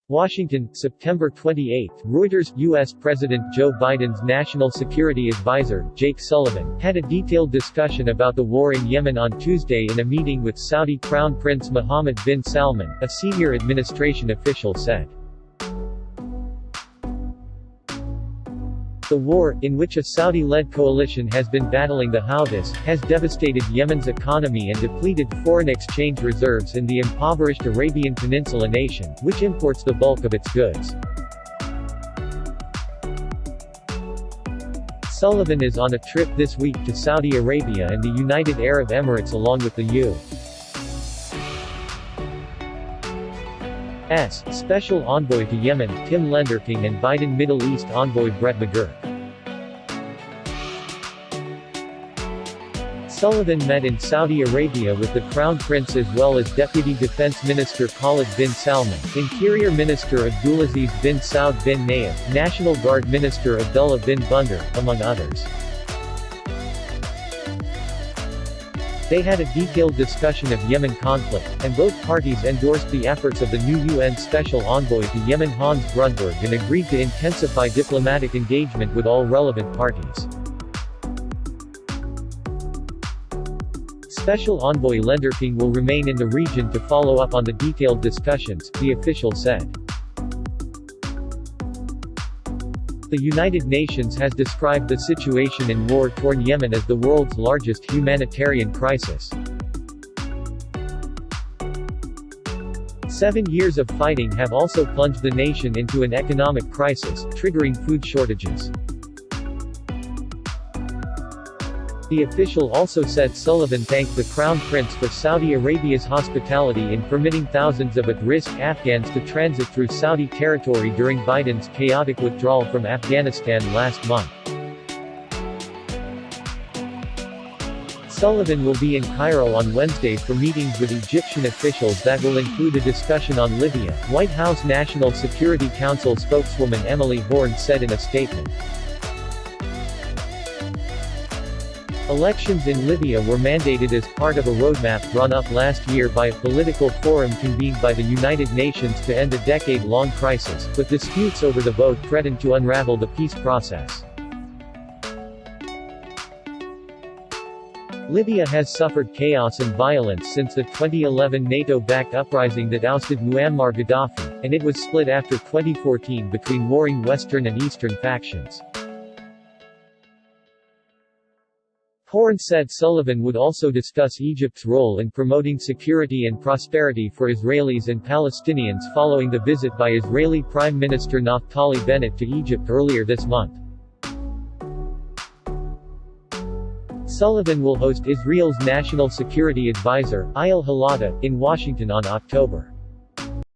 Washington, September 28. Reuters, U.S. President Joe Biden's National Security Advisor, Jake Sullivan, had a detailed discussion about the war in Yemen on Tuesday in a meeting with Saudi Crown Prince Mohammed bin Salman, a senior administration official said. The war, in which a Saudi-led coalition has been battling the Houthis, has devastated Yemen's economy and depleted foreign exchange reserves in the impoverished Arabian Peninsula nation, which imports the bulk of its goods. Sullivan is on a trip this week to Saudi Arabia and the United Arab Emirates along with the U.S. Special Envoy to Yemen, Tim Lenderking, and Biden Middle East Envoy Brett McGurk. Sullivan met in Saudi Arabia with the Crown Prince as well as Deputy Defense Minister Khalid bin Salman, Interior Minister Abdulaziz bin Saud bin Nayef, National Guard Minister Abdullah bin Bunder, among others. They had a detailed discussion of Yemen conflict, and both parties endorsed the efforts of the new UN Special Envoy to Yemen Hans Grundberg and agreed to intensify diplomatic engagement with all relevant parties. Special Envoy Lenderking will remain in the region to follow up on the detailed discussions, the official said. The United Nations has described the situation in war-torn Yemen as the world's largest humanitarian crisis. 7 years of fighting have also plunged the nation into an economic crisis, triggering food shortages. The official also said Sullivan thanked the Crown Prince for Saudi Arabia's hospitality in permitting thousands of at-risk Afghans to transit through Saudi territory during Biden's chaotic withdrawal from Afghanistan last month. Sullivan will be in Cairo on Wednesday for meetings with Egyptian officials that will include a discussion on Libya, White House National Security Council spokeswoman Emily Horne said in a statement. Elections in Libya were mandated as part of a roadmap drawn up last year by a political forum convened by the United Nations to end a decade-long crisis, but disputes over the vote threatened to unravel the peace process. Libya has suffered chaos and violence since the 2011 NATO-backed uprising that ousted Muammar Gaddafi, and it was split after 2014 between warring Western and Eastern factions. Horne said Sullivan would also discuss Egypt's role in promoting security and prosperity for Israelis and Palestinians following the visit by Israeli Prime Minister Naftali Bennett to Egypt earlier this month. Sullivan will host Israel's National Security Advisor, Yael Halada, in Washington on October